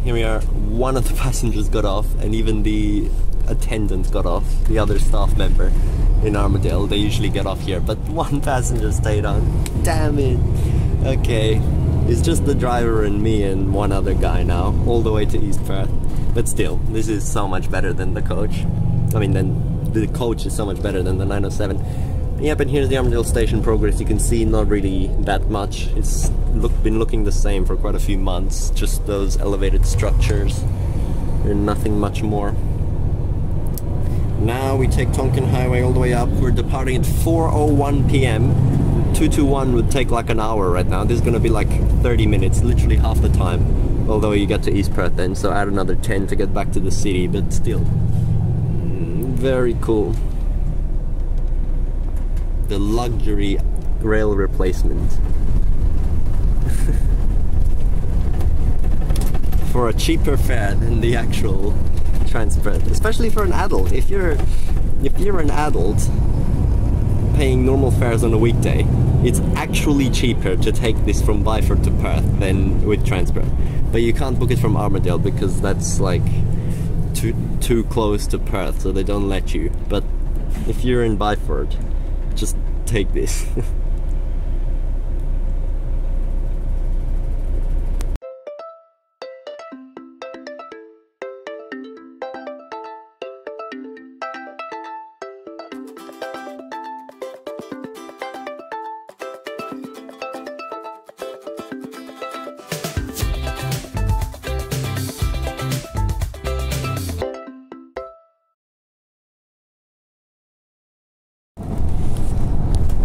here we are. One of the passengers got off, and even the attendant got off, the other staff member in Armadale. They usually get off here, but one passenger stayed on. Damn it. Okay, it's just the driver and me and one other guy now, all the way to East Perth. But still, this is so much better than the coach. I mean, then the coach is so much better than the 907. Yep, and here's the Armadale Station progress. You can see not really that much. It's been looking the same for quite a few months. Just those elevated structures and nothing much more. Now we take Tonkin Highway all the way up. We're departing at 4:01 p.m. 221 would take like an hour right now. This is gonna be like 30 minutes, literally half the time. Although you get to East Perth then, so add another 10 to get back to the city, but still. Very cool. The luxury rail replacement. For a cheaper fare than the actual TransWA, especially for an adult. If you're an adult paying normal fares on a weekday, it's actually cheaper to take this from Byford to Perth than with TransWA. But you can't book it from Armadale because that's like too close to Perth, so they don't let you. But if you're in Byford, just take this.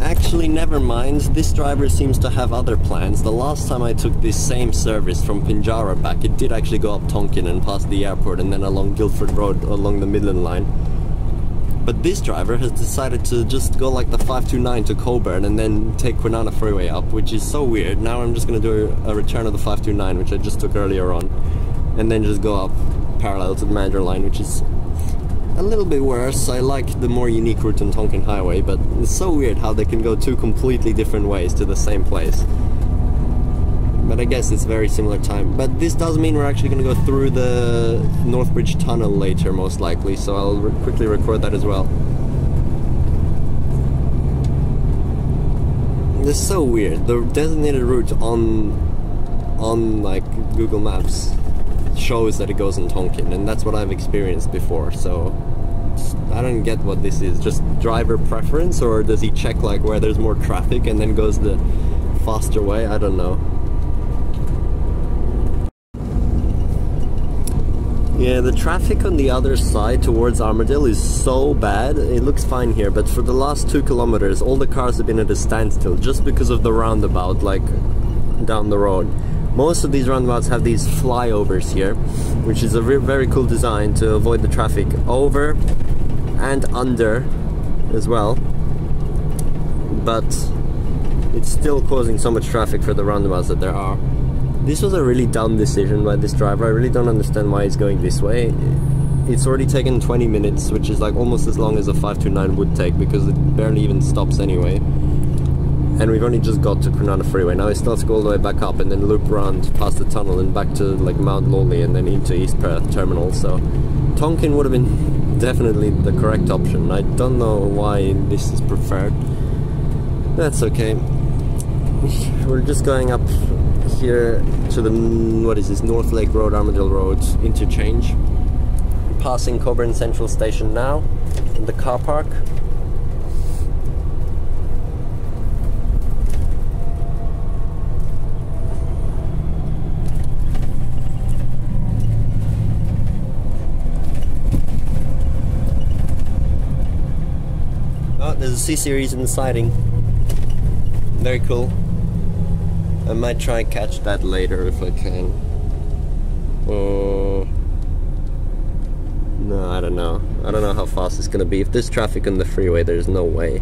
Actually, never mind, this driver seems to have other plans. The last time I took this same service from Pinjarra back, it did actually go up Tonkin and past the airport and then along Guildford Road along the Midland line. But this driver has decided to just go like the 529 to Cockburn and then take Kwinana Freeway up, which is so weird. Now I'm just going to do a return of the 529, which I just took earlier on, and then just go up parallel to the Mandarin line, which is a little bit worse. I like the more unique route on Tonkin Highway, but it's so weird how they can go two completely different ways to the same place. But I guess it's very similar time. But this does mean we're actually going to go through the Northbridge tunnel later, most likely, so I'll quickly record that as well. It's so weird. The designated route on like Google Maps shows that it goes in Tonkin, and that's what I've experienced before, so I don't get what this is. Just driver preference, or does he check like where there's more traffic and then goes the faster way? I don't know. Yeah, the traffic on the other side towards Armadale is so bad. It looks fine here, but for the last 2 kilometers all the cars have been at a standstill just because of the roundabout like down the road. Most of these roundabouts have these flyovers here, which is a very cool design to avoid the traffic over and under as well, but it's still causing so much traffic for the roundabouts that there are. This was a really dumb decision by this driver. I really don't understand why he's going this way. It's already taken 20 minutes, which is like almost as long as a 529 would take, because it barely even stops anyway. And we've only just got to Kwinana Freeway. Now it starts to go all the way back up and then loop around past the tunnel and back to like Mount Lawley and then into East Perth Terminal. So Tonkin would have been definitely the correct option. I don't know why this is preferred. That's okay. We're just going up here to the, what is this, North Lake Road, Armadale Road interchange. Passing Cockburn Central Station now in the car park. There's a C-Series in the siding. Very cool. I might try and catch that later if I can. No, I don't know. I don't know how fast it's gonna be. If there's traffic on the freeway, there's no way.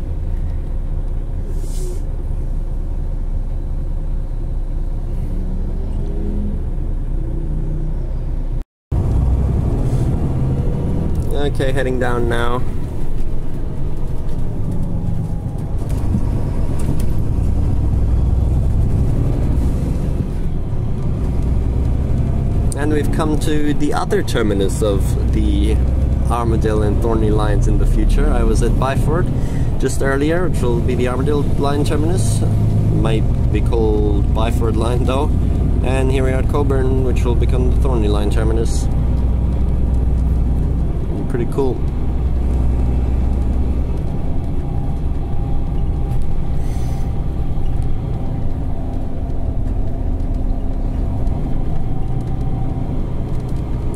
Okay, heading down now. And we've come to the other terminus of the Armadale and Thorney lines in the future. I was at Byford just earlier, which will be the Armadale line terminus. Might be called Byford line though. And here we are at Cockburn, which will become the Thorney line terminus. Pretty cool.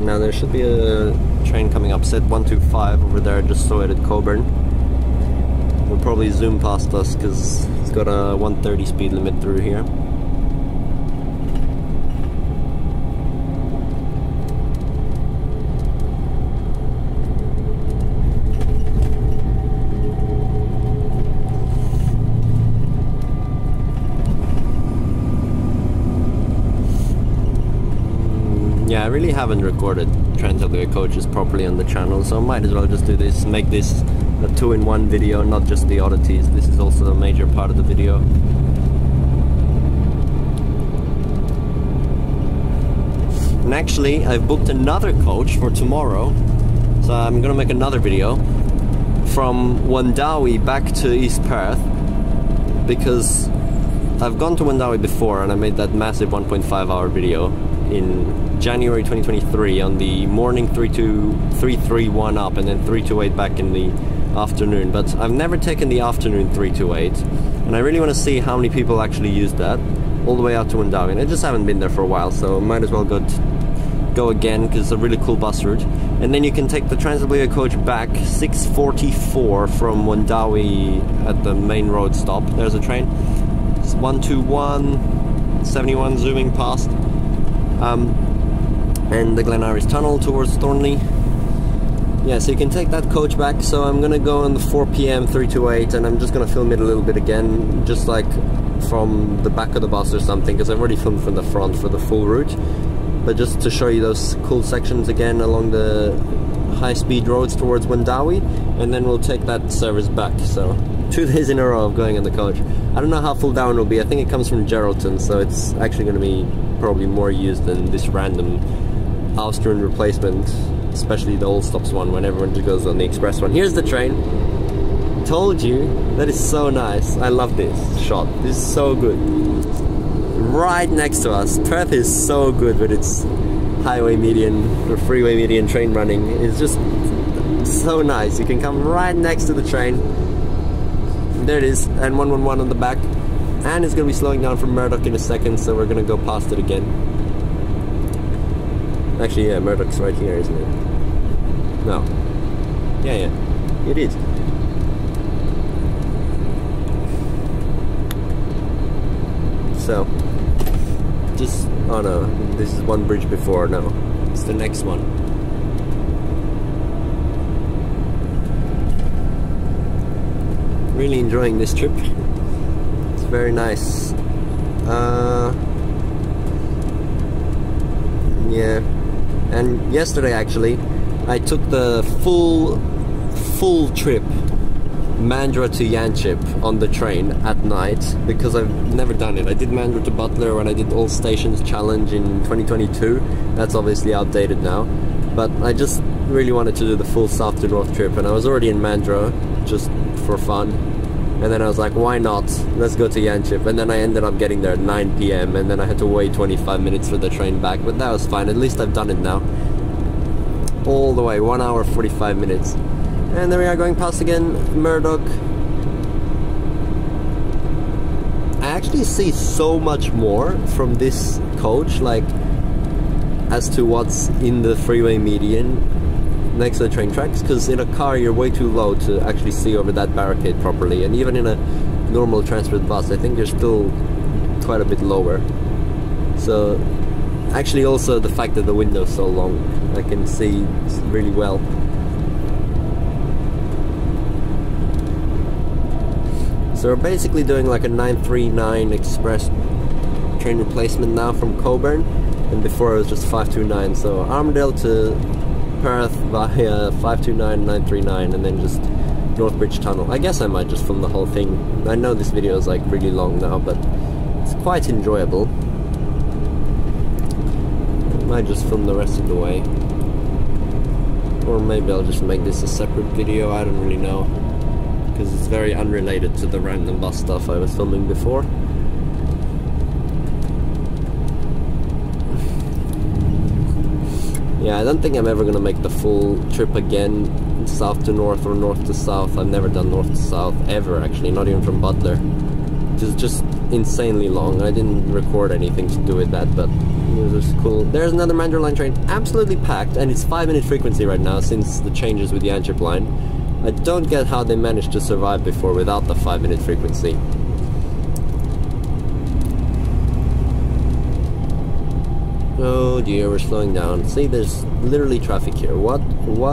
Now there should be a train coming up, set 125 over there, just saw it at Cockburn. Will probably zoom past us because it's got a 130 speed limit through here. Yeah, I really haven't recorded TransWA coaches properly on the channel, so I might as well just do this, make this a 2-in-1 video, not just the oddities. This is also a major part of the video. And actually, I've booked another coach for tomorrow, so I'm gonna make another video from Wandawi back to East Perth, because I've gone to Wandawi before and I made that massive 1.5 hour video in January 2023 on the morning 331 up and then 328 back in the afternoon, but I've never taken the afternoon 328 and I really want to see how many people actually use that all the way out to Wandawi, and I just haven't been there for a while, so might as well go again because it's a really cool bus route. And then you can take the TransWA coach back 6:44 from Wandawi at the main road stop. There's a train. It's 121 71 zooming past. And the Glen Iris Tunnel towards Thornley. Yeah, so you can take that coach back. So I'm gonna go on the 4 PM 328 and I'm just gonna film it a little bit again, just like from the back of the bus or something, because I've already filmed from the front for the full route. But just to show you those cool sections again along the high-speed roads towards Wandawi, and then we'll take that service back. So 2 days in a row of going on the coach. I don't know how full down it will be. I think it comes from Geraldton, so it's actually going to be probably more used than this random Austrian replacement, especially the old stops one when everyone just goes on the express one. Here's the train. Told you, that is so nice. I love this shot. This is so good. Right next to us. Perth is so good with its highway median or freeway median train running. It's just so nice. You can come right next to the train. There it is, and 111 on the back. And it's going to be slowing down from Murdoch in a second, so we're going to go past it again. Actually, yeah, Murdoch's right here, isn't it? No. Yeah, it is. So, just, oh no, this is one bridge before, no. It's the next one. Really enjoying this trip. It's very nice. Yeah. And yesterday actually, I took the full trip, Mandurah to Yanchep on the train at night, because I've never done it. I did Mandurah to Butler when I did All Stations Challenge in 2022. That's obviously outdated now. But I just really wanted to do the full south to north trip, and I was already in Mandurah just for fun. And then I was like, why not? Let's go to Yanchep. And then I ended up getting there at 9 PM, and then I had to wait 25 minutes for the train back, but that was fine. At least I've done it now. All the way, 1 hour 45 minutes. And there we are, going past again, Murdoch. I actually see so much more from this coach, like, as to what's in the freeway median next to the train tracks, because in a car you're way too low to actually see over that barricade properly, and even in a normal transport bus I think you're still quite a bit lower. So actually also the fact that the window's so long, I can see really well. So we're basically doing like a 939 express train replacement now from Cockburn, and before it was just 529, so Armadale to Perth via 529, 939, and then just Northbridge Tunnel. I guess I might just film the whole thing. I know this video is like really long now, but it's quite enjoyable. might just film the rest of the way. Or maybe I'll just make this a separate video, I don't really know. Because it's very unrelated to the random bus stuff I was filming before. Yeah, I don't think I'm ever gonna make the full trip again, south to north or north to south. I've never done north to south ever, actually, not even from Butler. Which is just insanely long. I didn't record anything to do with that, but it was just cool. There's another Mandurah line train, absolutely packed, and it's 5-minute frequency right now since the changes with the Antwerp line. I don't get how they managed to survive before without the 5-minute frequency. Oh dear, we're slowing down. See, there's literally traffic here. What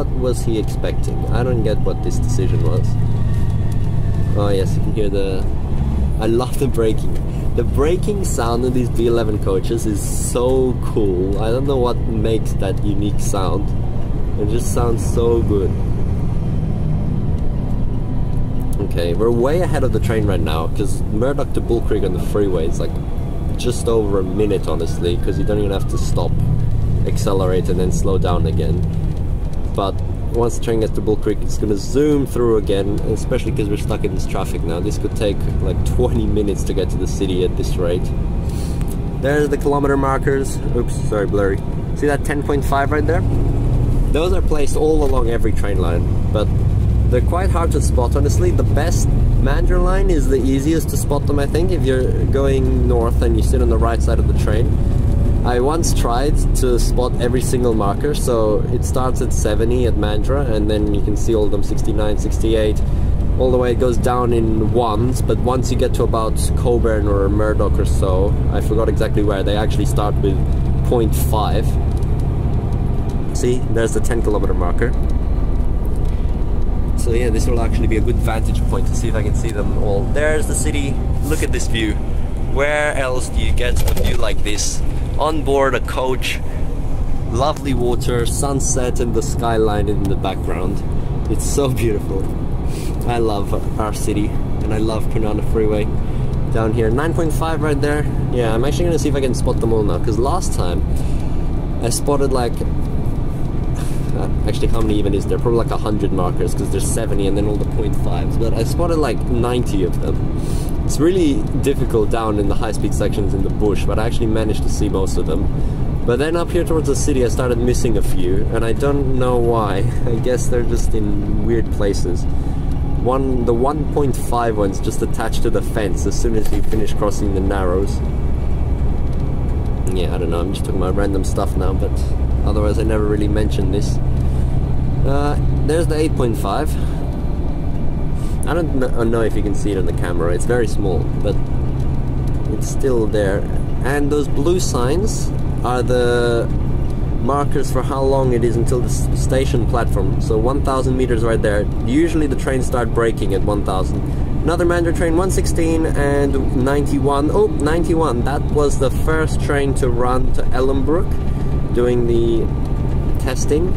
was he expecting? I don't get what this decision was. Oh yes, you can hear the... I love the braking. The braking sound of these B11 coaches is so cool. I don't know what makes that unique sound. It just sounds so good. Okay, we're way ahead of the train right now, because Murdoch to Bull Creek on the freeway is like just over a minute, honestly, because you don't even have to stop, accelerate and then slow down again. But once the train gets to Bull Creek, it's gonna zoom through again, especially because we're stuck in this traffic now. This could take like 20 minutes to get to the city at this rate. There's the kilometer markers. Oops, sorry, blurry. See that 10.5 right there? Those are placed all along every train line, but they're quite hard to spot, honestly. The best Mandurah line is the easiest to spot them, I think, if you're going north and you sit on the right side of the train. I once tried to spot every single marker, so it starts at 70 at Mandurah, and then you can see all of them, 69, 68, all the way it goes down in ones, but once you get to about Cockburn or Murdoch or so, I forgot exactly where, they actually start with 0.5. See, there's the 10-kilometer marker. So yeah, this will actually be a good vantage point to see if I can see them all. There's the city. Look at this view. Where else do you get a view like this? On board a coach, lovely water, sunset and the skyline in the background. It's so beautiful. I love our city, and I love Kwinana Freeway. Down here, 9.5 right there. Yeah, I'm actually gonna see if I can spot them all now, because last time I spotted like... actually, how many even is there? Probably like 100 markers, because there's 70 and then all the 0.5s, but I spotted like 90 of them. It's really difficult down in the high-speed sections in the bush, but I actually managed to see most of them. But then up here towards the city I started missing a few, and I don't know why. I guess they're just in weird places. The 1.5 one's just attached to the fence as soon as you finish crossing the Narrows. Yeah, I don't know, I'm just talking about random stuff now, but otherwise I never really mentioned this. There's the 8.5. I don't know if you can see it on the camera, it's very small, but it's still there. And those blue signs are the markers for how long it is until the station platform. So 1,000 meters right there. Usually the trains start braking at 1,000. Another Mandurah train, 116 and 91. Oh, 91. That was the first train to run to Ellenbrook doing the testing.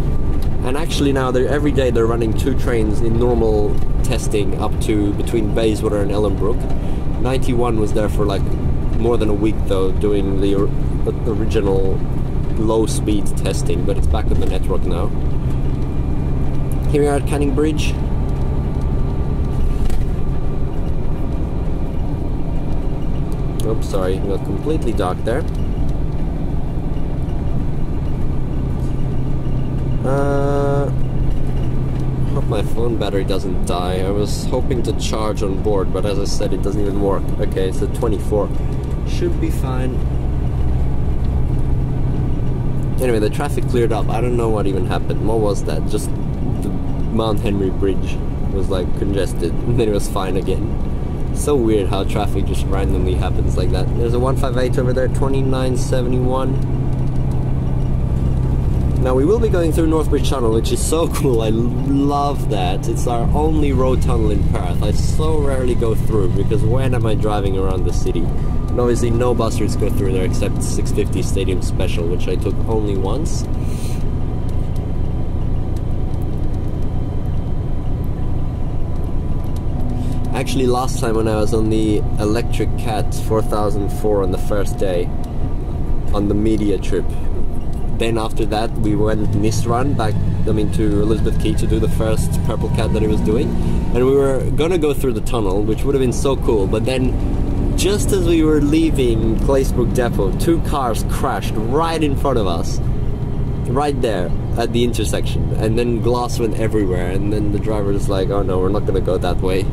And actually now, every day they're running 2 trains in normal testing up to between Bayswater and Ellenbrook. 91 was there for like more than a week though, doing the original low-speed testing, but it's back on the network now. Here we are at Canning Bridge. Oops, sorry, it got completely dark there. Hope my phone battery doesn't die. I was hoping to charge on board, but as I said, it doesn't even work. Okay, it's at 24. Should be fine. Anyway, the traffic cleared up. I don't know what even happened. What was that? Just the Mount Henry Bridge was like congested, and then it was fine again. So weird how traffic just randomly happens like that. There's a 158 over there, 2971. Now we will be going through Northbridge Tunnel, which is so cool. I love that. It's our only road tunnel in Perth. I so rarely go through, because when am I driving around the city? And obviously no bus routes go through there except 650 Stadium Special, which I took only once. Actually, last time when I was on the Electric Cat 4004 on the first day, on the media trip, then after that we went mist run back, I mean, to Elizabeth Quay to do the first Purple Cat that he was doing, and we were gonna go through the tunnel, which would have been so cool, but then just as we were leaving Claysbrook Depot, 2 cars crashed right in front of us, right there at the intersection, and then glass went everywhere, and then the driver was like, oh no, we're not gonna go that way,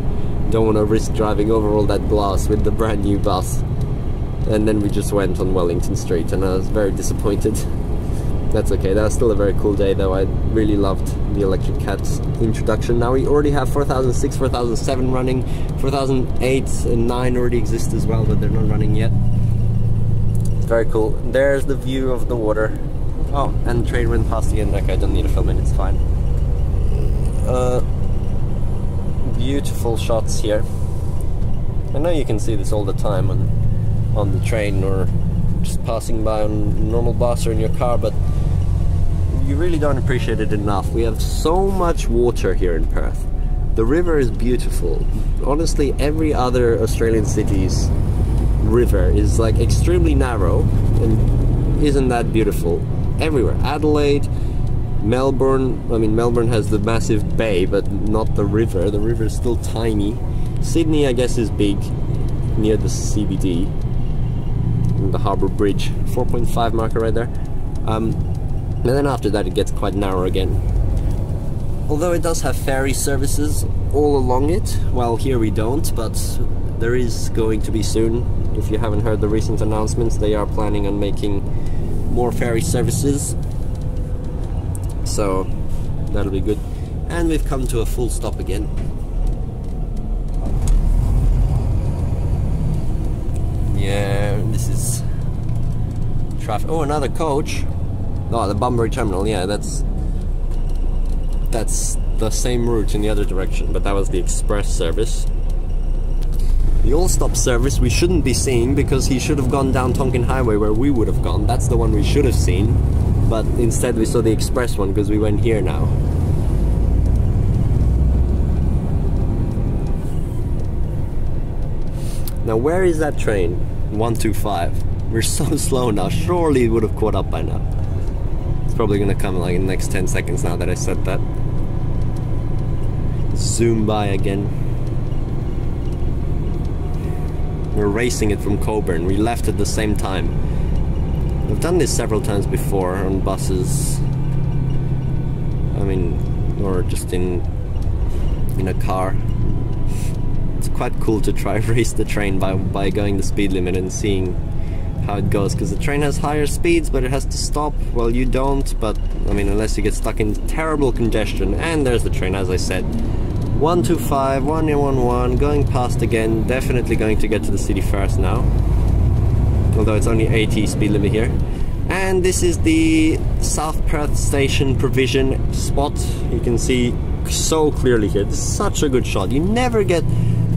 don't want to risk driving over all that glass with the brand new bus. And then we just went on Wellington Street, and I was very disappointed. That's okay, that was still a very cool day though. I really loved the Electric Cat's introduction. Now we already have 4006, 4007 running, 4008 and 9 already exist as well, but they're not running yet. It's very cool. There's the view of the water. Oh, and the train went past again. Okay, I don't need to film it, it's fine. Beautiful shots here. I know you can see this all the time on the train or just passing by on a normal bus or in your car, but you really don't appreciate it enough. We have so much water here in Perth. The river is beautiful. Honestly, every other Australian city's river is like extremely narrow and isn't that beautiful. Everywhere. Adelaide, Melbourne, I mean Melbourne has the massive bay but not the river. The river is still tiny. Sydney I guess is big near the CBD. The Harbour Bridge, 4.5 marker right there. And then after that it gets quite narrow again. Although it does have ferry services all along it, well here we don't, but there is going to be soon. If you haven't heard the recent announcements, they are planning on making more ferry services. So that'll be good. And we've come to a full stop again. Yeah, this is traffic. Oh, another coach. Oh, the Bunbury Terminal. Yeah, that's the same route in the other direction, but that was the express service. The all-stop service we shouldn't be seeing because he should have gone down Tonkin Highway where we would have gone. That's the one we should have seen, but instead we saw the express one because we went here now. Now where is that train? 125. We're so slow now, surely it would have caught up by now. It's probably gonna come like in the next 10 seconds now that I said that. Zoom by again. We're racing it from Cockburn. We left at the same time. We've done this several times before on buses. I mean, or just in a car. It's quite cool to try race the train by going the speed limit and seeing how it goes, because the train has higher speeds but it has to stop. Well, you don't, but I mean, unless you get stuck in terrible congestion. And there's the train, as I said. 125, 111, going past again, definitely going to get to the city first now. Although it's only 80 speed limit here. And this is the South Perth Station provision spot. You can see so clearly here. This is such a good shot. You never get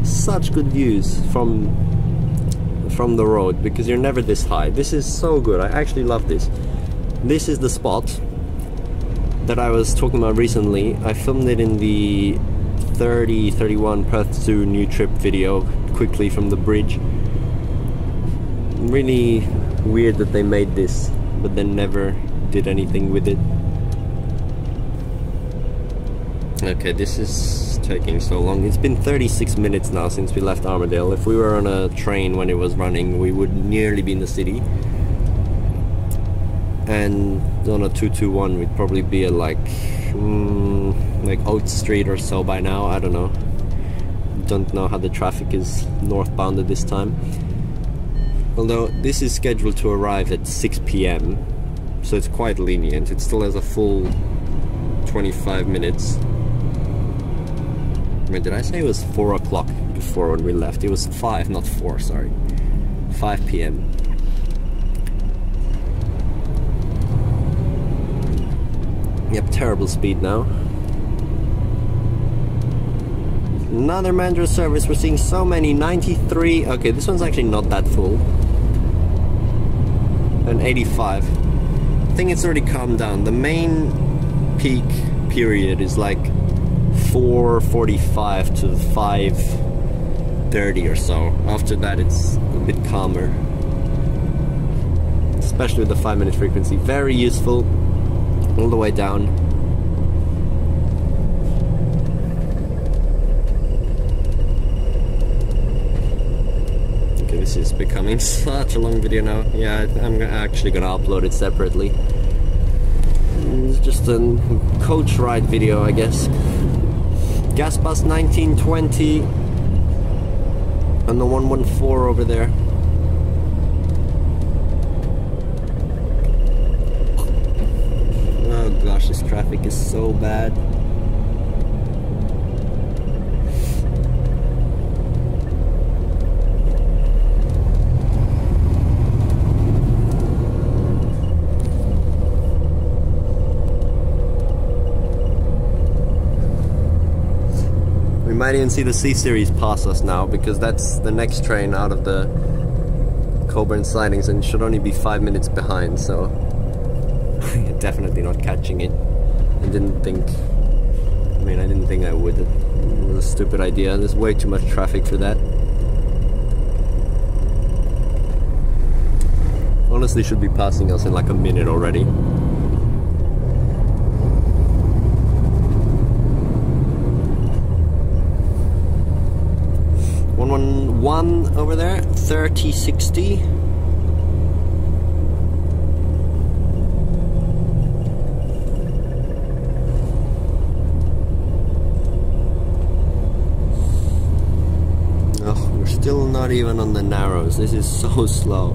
such good views from the road because you're never this high. This is so good. I actually love this. This is the spot that I was talking about recently. I filmed it in the 3031 Perth to new trip video quickly from the bridge. Really weird that they made this but then never did anything with it. Okay, this is taking so long. It's been 36 minutes now since we left Armadale. If we were on a train when it was running, we would nearly be in the city. And on a 221 we'd probably be at like Oates Street or so by now. I don't know. Don't know how the traffic is northbound at this time. Although this is scheduled to arrive at 6 PM, so it's quite lenient. It still has a full 25 minutes. Wait, did I say it was 4 o'clock before when we left? It was 5, not 4, sorry. 5 PM. Yep, terrible speed now. Another Mandurah service, we're seeing so many. 93, okay, this one's actually not that full. And 85. I think it's already calmed down. The main peak period is like 4:45 to 5:30 or so. After that it's a bit calmer. especially with the 5-minute frequency. Very useful all the way down. Okay, this is becoming such a long video now. Yeah, I'm actually gonna upload it separately. It's just a coach ride video, I guess. Gas bus 1920 on the 114 over there. Oh gosh, this traffic is so bad. We might even see the C-Series pass us now, because that's the next train out of the Cockburn sidings and should only be 5 minutes behind, so definitely not catching it. I didn't think I would. It was a stupid idea. There's way too much traffic for that. Honestly, should be passing us in like a minute already. 111 over there, 3060. Oh, we're still not even on the narrows. This is so slow.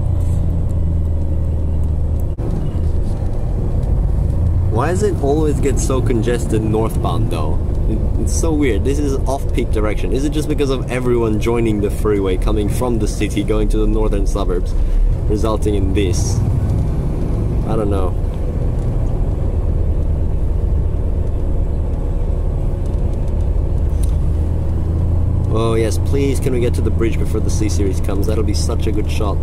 Why does it always get so congested northbound though? It's so weird. This is off-peak direction. Is it just because of everyone joining the freeway, coming from the city, going to the northern suburbs, resulting in this? I don't know. Oh yes, please can we get to the bridge before the C-Series comes? That'll be such a good shot.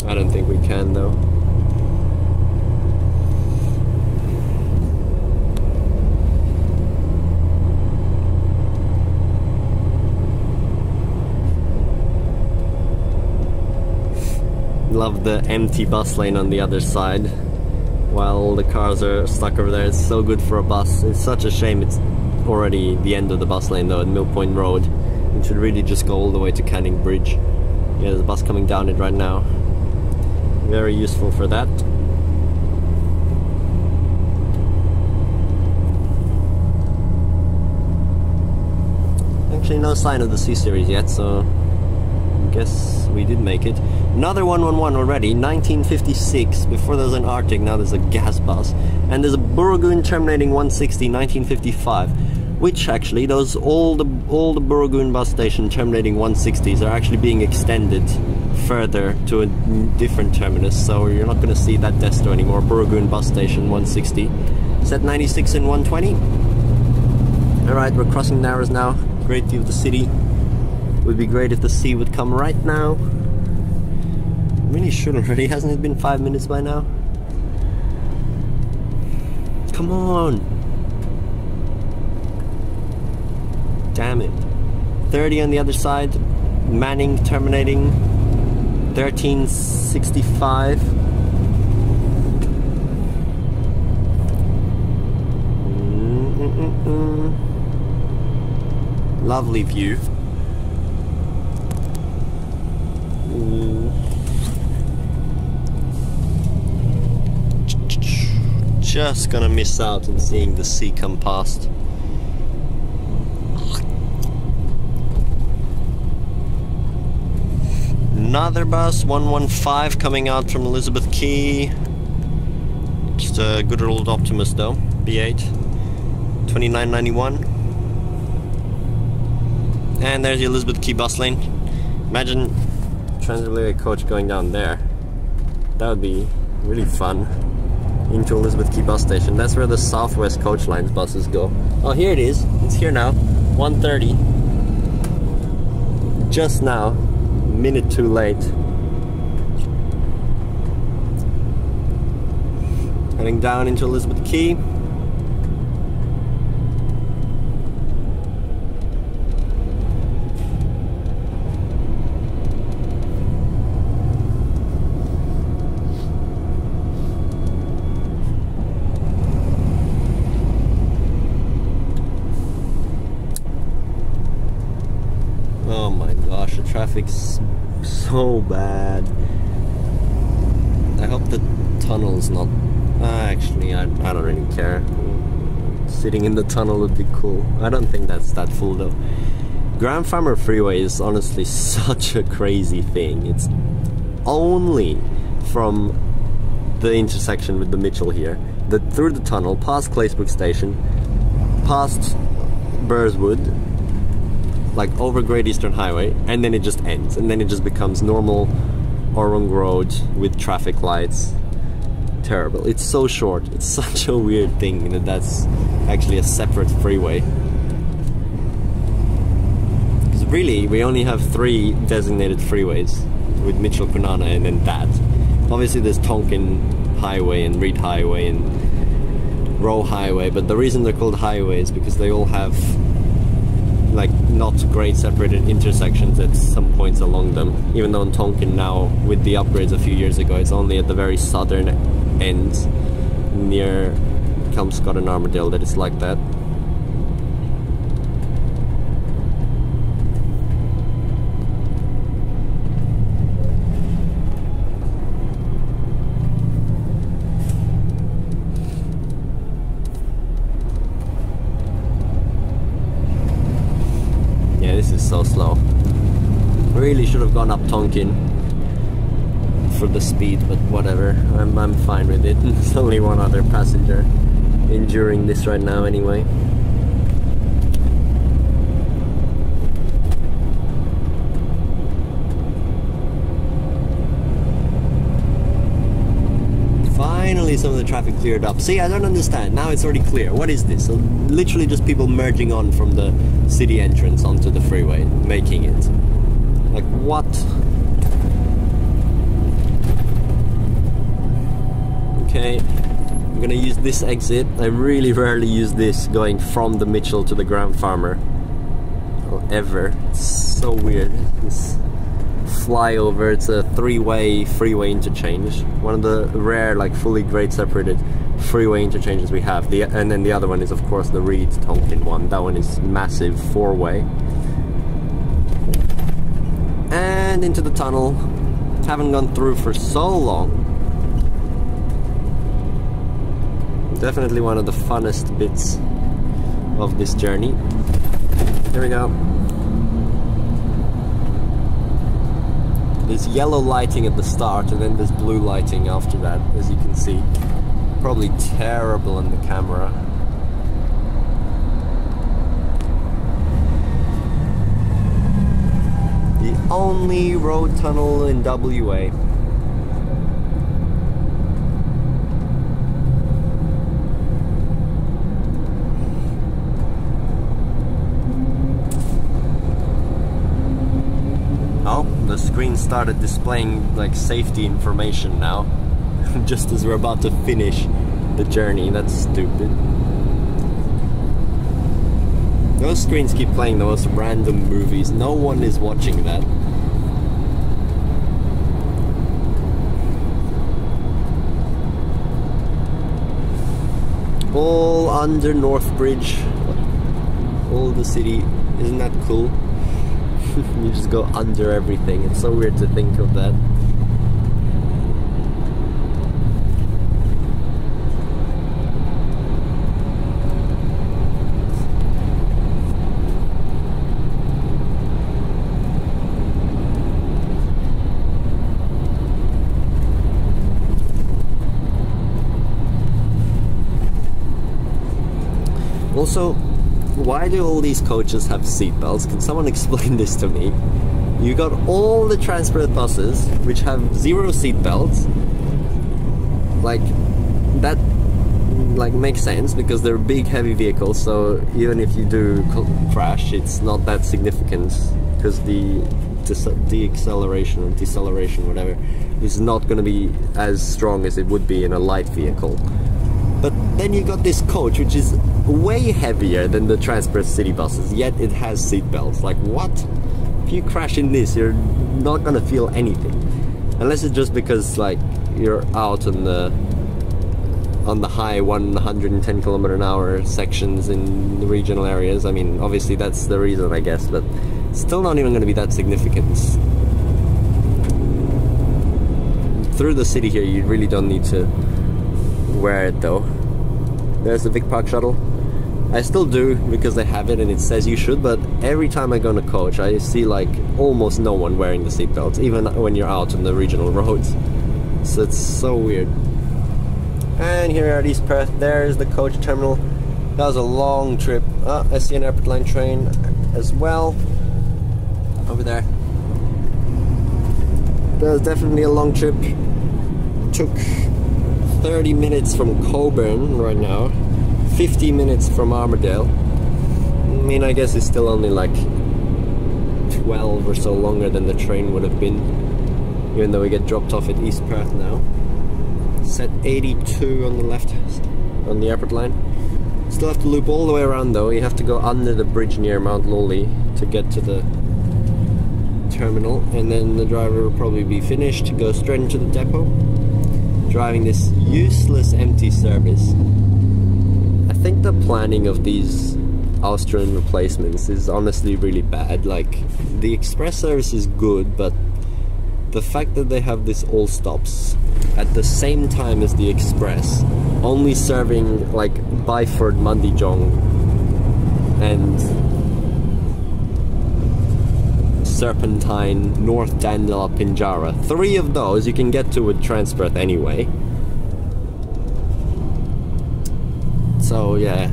I don't think we can though. Love the empty bus lane on the other side while all the cars are stuck over there. It's so good for a bus. It's such a shame it's already the end of the bus lane though at Mill Point Road. It should really just go all the way to Canning Bridge. Yeah, there's a bus coming down it right now. Very useful for that. Actually no sign of the C-Series yet, so I guess we did make it. Another 111 already, 1956. Before there was an Arctic, now there's a gas bus. And there's a Borogoon terminating 160, 1955. Which actually, all the Borogoon bus station terminating 160s are actually being extended further to a different terminus, so you're not going to see that desto anymore. Borogoon bus station 160. Set 96 and 120. Alright, we're crossing Narrows now. Great view of the city. Would be great if the sea would come right now. Really should already, hasn't it been 5 minutes by now? Come on! Damn it. 30 on the other side. Manning terminating 1365. Lovely view. Just gonna miss out on seeing the sea come past. Another bus, 115 coming out from Elizabeth Quay. Just a good old Optimus though, B8, 2991. And there's the Elizabeth Quay bus lane. Imagine TransWA coach going down there. That would be really fun. Into Elizabeth Quay bus station. That's where the Southwest Coach Lines buses go. Oh, here it is. It's here now. 1:30. Just now. Minute too late. Heading down into Elizabeth Quay. Oh my gosh, the traffic's so bad. I hope the tunnel's not... actually, I don't really care. Sitting in the tunnel would be cool. I don't think that's that full though. Grand Farmer Freeway is honestly such a crazy thing. It's only from the intersection with the Mitchell here, through the tunnel, past Claysbrook Station, past Burswood, like over Great Eastern Highway, and then it just ends, and then it just becomes normal Orrung Road with traffic lights. Terrible. It's so short. It's such a weird thing that that's actually a separate freeway. Because really, we only have 3 designated freeways with Mitchell, Kwinana, and then that. Obviously, there's Tonkin Highway and Reed Highway and Roe Highway, but the reason they're called highways is because they all have like not great separated intersections at some points along them. Even though in Tonkin now, with the upgrades a few years ago, it's only at the very southern end near Kelmscott and Armadale that it's like that. Yeah, this is so slow. Really should have gone up Tonkin for the speed, but whatever. I'm fine with it. There's only one other passenger enduring this right now anyway. Finally some of the traffic cleared up. See, I don't understand. Now it's already clear. What is this? So literally just people merging on from the city entrance onto the freeway, making it. Like, what? Okay, I'm gonna use this exit. I really rarely use this going from the Mitchell to the Grand Farmer. Or ever. It's so weird. This flyover, it's a 3-way freeway interchange. One of the rare, like, fully grade separated freeway interchanges we have. And then the other one is, of course, the Reed Tonkin one. That one is massive 4-way. And into the tunnel. Haven't gone through for so long. Definitely one of the funnest bits of this journey. Here we go. There's yellow lighting at the start and then there's blue lighting after that, as you can see. Probably terrible in the camera. The only road tunnel in WA. The screen started displaying like safety information now, just as we're about to finish the journey. That's stupid. Those screens keep playing the most random movies. No one is watching that. All under Northbridge, all the city. Isn't that cool? You just go under everything. It's so weird to think of that. Also, why do all these coaches have seatbelts? Can someone explain this to me? You got all the transport buses which have 0 seatbelts. Like, that like makes sense because they're big heavy vehicles, so even if you do crash, it's not that significant because the deceleration or deceleration, whatever, is not going to be as strong as it would be in a light vehicle. But then you got this coach which is way heavier than the Transport city buses, yet it has seatbelts. Like, what? If you crash in this, you're not gonna feel anything, unless it's just because like you're out on the high 110 km/h sections in the regional areas. I mean, obviously that's the reason, I guess, but Still not even going to be that significant. Through the city here, you really don't need to wear it though. There's the Vic Park shuttle. I still do because they have it and it says you should, but every time I go on a coach I see like almost no one wearing the seatbelts, even when you're out on the regional roads. So it's so weird. And here at East Perth, there's the coach terminal. That was a long trip. I see an airport line train as well over there. That was definitely a long trip. Took 30 minutes from Cockburn right now, 50 minutes from Armadale. I mean, I guess it's still only like 12 or so longer than the train would have been, even though we get dropped off at East Perth now. Set 82 on the left, on the airport line. Still have to loop all the way around though. You have to go under the bridge near Mount Lawley to get to the terminal, and then the driver will probably be finished to go straight into the depot, driving this useless empty service. I think the planning of these Austrian replacements is honestly really bad. Like, the express service is good, but the fact that they have this all stops at the same time as the express, only serving like Byford, Mundijong and Serpentine, North Dandela, Pinjarra. 3 of those you can get to with TransWA anyway. So yeah,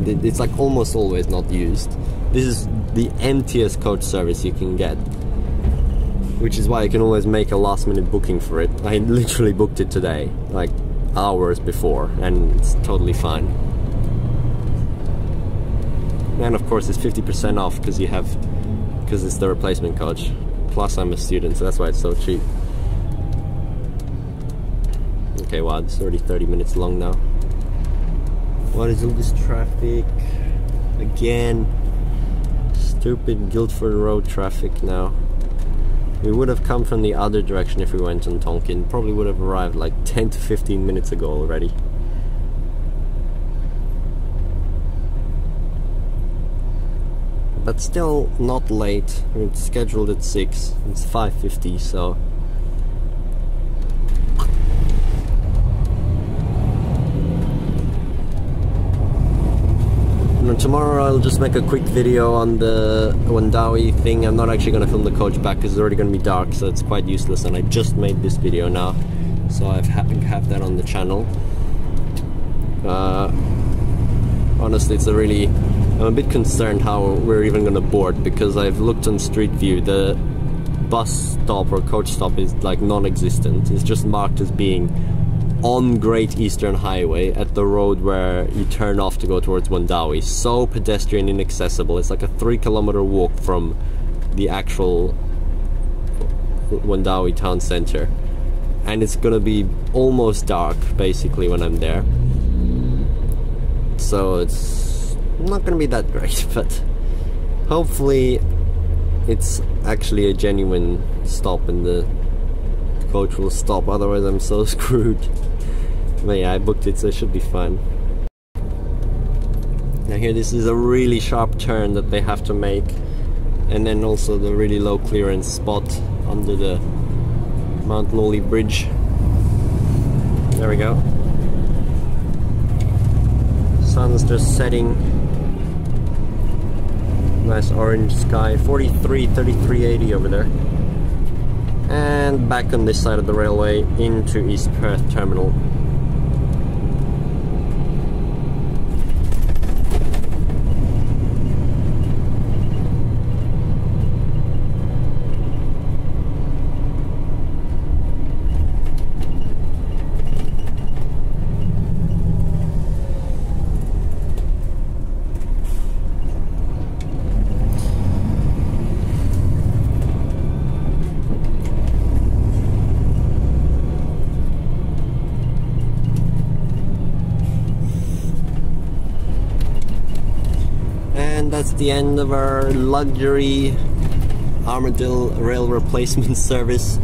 it's like almost always not used. This is the emptiest coach service you can get, which is why you can always make a last minute booking for it. I literally booked it today, like hours before, and it's totally fine. And of course it's 50% off because it's the replacement coach. Plus I'm a student, so that's why it's so cheap. Okay, wow, it's already 30 minutes long now. What is all this traffic? Again, stupid Guildford Road traffic now. We would have come from the other direction if we went on Tonkin. Probably would have arrived like 10 to 15 minutes ago already. But still not late. It's scheduled at 6. It's 5:50, so... Tomorrow I'll just make a quick video on the Wandawi thing. I'm not actually going to film the coach back because it's already going to be dark, so it's quite useless, and I just made this video now, so I have that on the channel. Honestly, it's I'm a bit concerned how we're even going to board, because I've looked on Street View. The bus stop or coach stop is like non-existent. It's just marked as being on Great Eastern Highway at the road where you turn off to go towards Wandawi. So pedestrian inaccessible. It's like a 3-kilometer walk from the actual Wandawi town center, and it's gonna be almost dark basically when I'm there, so it's not gonna be that great, but hopefully it's actually a genuine stop and the coach will stop, otherwise I'm so screwed. But yeah, I booked it, so it should be fine. Now here, this is a really sharp turn that they have to make, and then also the really low clearance spot under the Mount Lawley Bridge. There we go. Sun's just setting. Nice orange sky. 43, 3380 over there. And back on this side of the railway into East Perth Terminal. That's the end of our luxury Armadale rail replacement service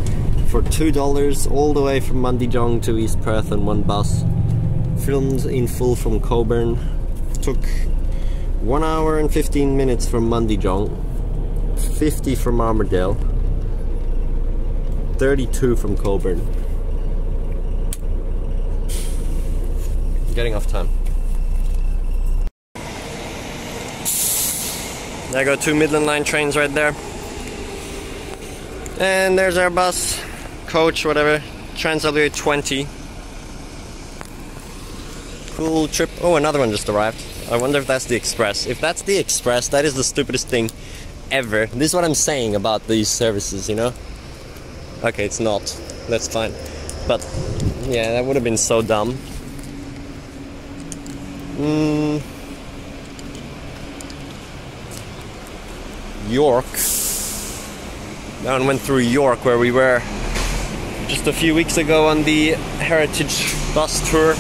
for $2 all the way from Mundijong to East Perth on one bus. Filmed in full from Cockburn. Took 1 hour and 15 minutes from Mundijong, 50 from Armadale, 32 from Cockburn. Getting off time. There go 2 Midland Line trains right there. And there's our bus, coach, whatever, TransWA 20. Cool trip. Oh, another one just arrived. I wonder if that's the express. If that's the express, that is the stupidest thing ever. This is what I'm saying about these services, you know? Okay, it's not. That's fine. But, yeah, that would have been so dumb. York. That one went through York, where we were just a few weeks ago on the Heritage bus tour.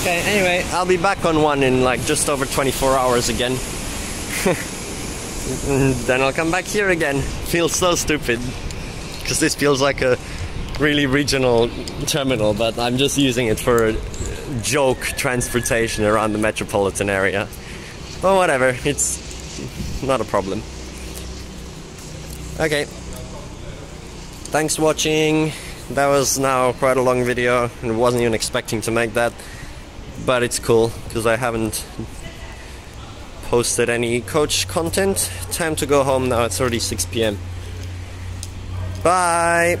Okay, anyway, I'll be back on one in like just over 24 hours again. Then I'll come back here again. Feels so stupid, because this feels like a really regional terminal, but I'm just using it for joke transportation around the metropolitan area. But whatever, it's not a problem. Okay, thanks for watching. That was now quite a long video, and I wasn't even expecting to make that, but it's cool because I haven't posted any coach content. Time to go home now. It's already 6 PM. Bye.